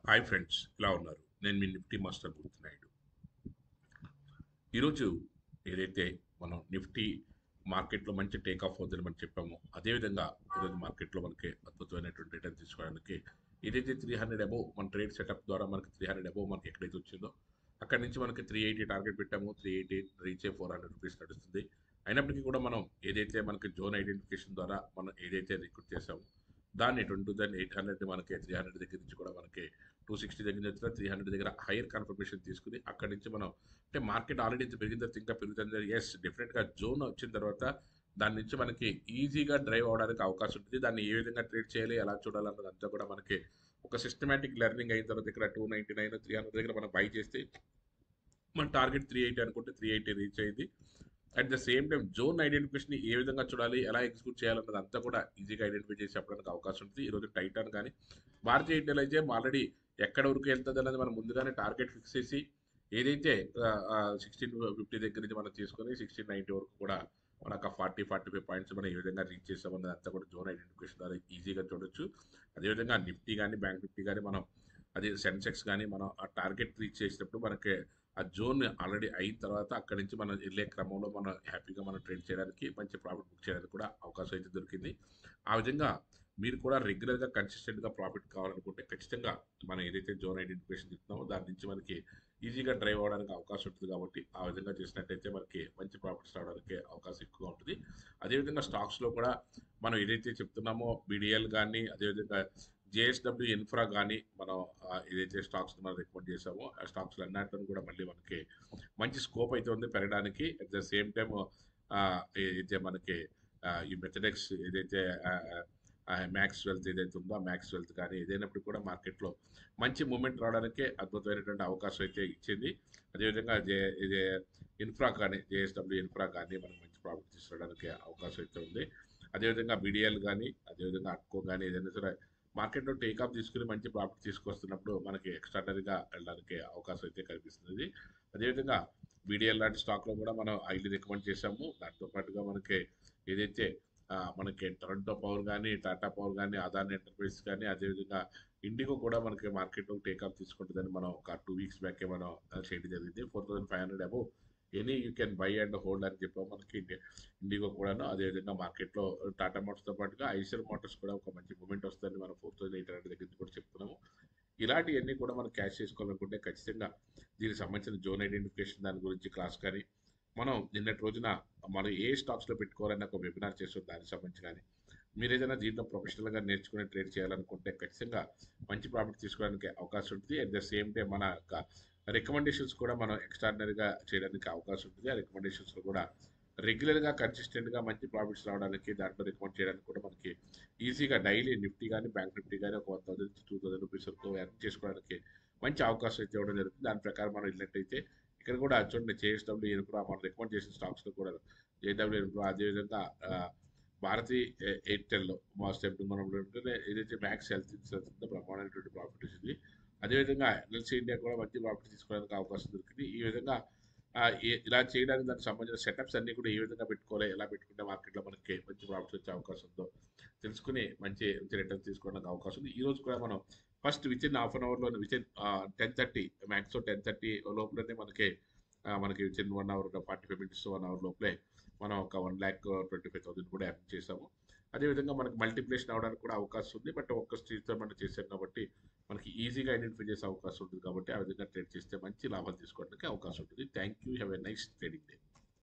Hi friends, ఎలా ఉన్నారు? నేను మీ నిఫ్టీ మాస్టర్ గుర్తున్నాయుడు. ఈరోజు ఏదైతే మనం నిఫ్టీ మార్కెట్లో మంచి టేక్ ఆఫ్ అవుతుందని మనం చెప్పామో, అదేవిధంగా ఈరోజు మార్కెట్లో మనకి అద్భుతమైనటువంటి రిటర్న్ తీసుకోవడానికి ఏదైతే 300 అబోవ్ మన ట్రేడ్ సెటప్ ద్వారా మనకి 300 అబోవ్ మనకి ఎక్కడైతే వచ్చిందో అక్కడి నుంచి మనకి 380 టార్గెట్ పెట్టాము. 380 రీచ్ అయ్యి 400 రూపీస్ నడుస్తుంది. అయినప్పటికీ కూడా మనం ఏదైతే మనకి జోన్ ఐడెంటిఫికేషన్ ద్వారా మనం ఏదైతే రిక్రూట్ చేసామో దాన్ని 22,800 మనకి 300 దగ్గర నుంచి కూడా మనకి 260 దగ్గర నుంచి 300 దగ్గర హైయర్ కన్ఫర్మేషన్ తీసుకుని అక్కడి నుంచి మనం అంటే మార్కెట్ ఆల్రెడీ ఇంత పెరిగిన తర్వాత ఇంకా పెరుగుతుంది. ఎస్, డెఫినెట్గా జోన్ వచ్చిన తర్వాత దాని నుంచి మనకి ఈజీగా డ్రైవ్ అవడానికి అవకాశం ఉంటుంది. దాన్ని ఏ విధంగా ట్రేడ్ చేయాలి, ఎలా చూడాలన్నదంతా కూడా మనకి ఒక సిస్టమేటిక్ లెర్నింగ్ అయిన తర్వాత ఇక్కడ 299 300 దగ్గర మనం బై చేస్తే మన టార్గెట్ 380 అనుకుంటే 380 రీచ్ అయింది. At the same time zone identification ఏ విధంగా చూడాలి, ఎలా ఎగ్జిక్యూట్ చేయాలన్నది అంతా కూడా ఈజీగా ఐడెంటిఫై చేసి చెప్పడానికి అవకాశం ఉంటుంది. ఈరోజు టైటాన్ కానీ భారతీయ ఎయిర్టెల్ అయితే ఆల్రెడీ ఎక్కడ వరకు వెళ్తుంది అన్నది మనం ముందుగానే టార్గెట్ ఫిక్స్ చేసి ఏదైతే 1650 దగ్గర నుంచి మనం తీసుకొని 1690 వరకు కూడా మనకు 45 పాయింట్స్ మనం ఏ విధంగా రీచ్ చేస్తామన్నది అంతా కూడా జోన్ ఐడెంటిఫికేషన్ ద్వారా ఈజీగా చూడొచ్చు. అదేవిధంగా నిఫ్టీ కానీ బ్యాంక్ నిఫ్టీ కానీ మనం అదే సెన్సెక్స్ కానీ మనం ఆ టార్గెట్ రీచ్ చేసినప్పుడు మనకి ఆ జోన్ ఆల్రెడీ అయిన తర్వాత అక్కడి నుంచి మనం వెళ్ళే క్రమంలో మనం హ్యాపీగా మనం ట్రేడ్ చేయడానికి మంచి ప్రాఫిట్ బుక్ చేయడానికి కూడా అవకాశం అయితే దొరికింది. ఆ విధంగా మీరు కూడా రెగ్యులర్గా కన్సిస్టెంట్గా ప్రాఫిట్ కావాలనుకుంటే ఖచ్చితంగా మనం ఏదైతే జోన్ ఐడెంటిఫికేషన్ చెప్తున్నామో దాని నుంచి మనకి ఈజీగా డ్రైవ్ అవ్వడానికి అవకాశం ఉంటుంది. కాబట్టి ఆ విధంగా చేసినట్టయితే మనకి మంచి ప్రాఫిట్స్ రావడానికి అవకాశం ఎక్కువగా ఉంటుంది. అదేవిధంగా స్టాక్స్లో కూడా మనం ఏదైతే చెప్తున్నామో బీడీఎల్ కానీ అదేవిధంగా జేఎస్డబ్ల్యూ ఇన్ఫ్రా కానీ మనం ఏదైతే స్టాక్స్ మనం రికమెండ్ చేసామో ఆ స్టాక్స్లో అన్నింటిని కూడా మళ్ళీ మనకి మంచి స్కోప్ అయితే ఉంది పెరగడానికి. అట్ ద సేమ్ టైమ్ ఏదైతే మనకి ఈ మెథడెక్స్ ఏదైతే మ్యాక్స్ వెల్త్ ఏదైతే ఉందో ఆ మ్యాక్స్ వెల్త్ కానీ ఏదైనప్పుడు కూడా మార్కెట్లో మంచి మూమెంట్ రావడానికి అద్భుతమైనటువంటి అవకాశం అయితే ఇచ్చింది. అదేవిధంగా ఇది ఇన్ఫ్రా కానీ జేఎస్డబ్ల్యూ ఇన్ఫ్రా కానీ మనకు మంచి ప్రాఫిట్ తీసుకురావడానికి అవకాశం అయితే ఉంది. అదేవిధంగా బీడీఎల్ కానీ అదేవిధంగా అట్కో కానీ ఏదైనా సరే మార్కెట్లో టేకాఫ్ తీసుకుని మంచి ప్రాఫిట్ తీసుకొస్తున్నప్పుడు మనకి ఎక్స్ట్రాడనరీగా వెళ్ళడానికి అవకాశం అయితే కనిపిస్తుంది. అదేవిధంగా బీడీఎల్ లాంటి స్టాక్లో కూడా మనం హైలీ రికమెండ్ చేసాము. దాంతో పాటుగా మనకి ఏదైతే మనకి టొరంటో పవర్ కానీ టాటా పవర్ కానీ అదాని ఎంటర్ప్రైజెస్ కానీ అదేవిధంగా ఇండిగో కూడా మనకి మార్కెట్లో టేకాఫ్ తీసుకుంటుందని మనం ఒక 2 వీక్స్ బ్యాకే మనం చేయడం జరిగింది. 4500 above any you can buy and hold అని చెప్పాము. మనకి ఇండిగో కూడాను అదేవిధంగా మార్కెట్లో టాటా మోటార్స్తో పాటుగా ఐషర్ మోటార్స్ కూడా ఒక మంచి మూమెంట్ వస్తుందని మనం 4800 దగ్గర నుంచి కూడా చెప్తున్నాము. ఇలాంటివన్నీ కూడా మనం క్యాష్ చేసుకోవాలనుకుంటే ఖచ్చితంగా దీనికి సంబంధించిన జోన్ ఐడెంటిఫికేషన్ దాని గురించి క్లాస్ కానీ మనం నిన్నటి రోజున మనం ఏ స్టాక్స్లో పెట్టుకోవాలని ఒక వెబినార్ చేస్తాం. దానికి సంబంధించి కానీ మీరు ఏదైనా దీంట్లో ప్రొఫెషనల్గా నేర్చుకుని ట్రేడ్ చేయాలనుకుంటే ఖచ్చితంగా మంచి ప్రాఫిట్ తీసుకోవడానికి అవకాశం ఉంటుంది. అట్ ద సేమ్ టైం మన యొక్క రికమెండేషన్స్ కూడా మనం ఎక్స్ట్రాడినరీగా చేయడానికి అవకాశం ఉంటుంది. ఆ రికమెండేషన్స్లో కూడా రెగ్యులర్గా కన్సిస్టెంట్గా మంచి ప్రాఫిట్స్ రావడానికి దాంట్లో రికమెండ్ చేయడానికి కూడా మనకి ఈజీగా డైలీ నిఫ్టీ కానీ బ్యాంక్ నిఫ్టీ కానీ ఒక 1000 నుంచి 2000 రూపీస్ వరకు ఎర్న్ చేసుకోవడానికి మంచి అవకాశం అయితే ఇవ్వడం జరుగుతుంది. దాని ప్రకారం మనం వెళ్ళినట్టయితే ఇక్కడ కూడా చూడండి జేఎస్డబ్ల్యూ ఇన్ఫ్రా మనం రికమెండ్ చేసిన స్టాక్స్లో కూడా జేడబ్ల్యూ ఇన్ఫ్రా అదేవిధంగా భారతీ ఎయిర్టెల్ మా స్టెప్ మనం ఏదైతే మ్యాక్స్ హెల్త్ ఇన్సూరెన్స్ ఉందో బ్రహ్మాండమైనటువంటి ప్రాఫిట్ వచ్చింది. అదేవిధంగా ఎన్ఎల్సీ ఇండియా కూడా మంచి ప్రాఫిట్ తీసుకోవడానికి అవకాశం దొరికింది. ఈ విధంగా ఇలా చేయడానికి దానికి సంబంధించిన సెటప్స్ అన్ని కూడా ఏ విధంగా పెట్టుకోవాలి, ఎలా పెట్టుకుంటే మార్కెట్లో మనకి మంచి ప్రాఫిట్స్ వచ్చే అవకాశం ఉందో తెలుసుకుని మంచి రిటర్న్ తీసుకోవడానికి అవకాశం ఉంది. ఈ రోజు కూడా మనం ఫస్ట్ వితిన్ హాఫ్ అన్ అవర్లో వితిన్ 10:30 మ్యాక్స్ 10:30 లోపలనే మనకి వితిన్ 1 అవర్ 45 మినిట్స్ 1 అవర్ లోపలే మనం ఒక 1,25,000 కూడా ఎర్న్ చేసాము. అదేవిధంగా మనకి మల్టిప్లేషన్ అవడానికి కూడా అవకాశం ఉంది. బట్ ఒక్క స్టేజ్తో మనం చేసాం కాబట్టి మనకి ఈజీగా ఐడెంటిఫై చేసే అవకాశం ఉంటుంది. కాబట్టి ఆ విధంగా ట్రేడ్ చేస్తే మంచి లాభాలు తీసుకోవడానికి అవకాశం ఉంటుంది. Thank you. Have a nice trading day.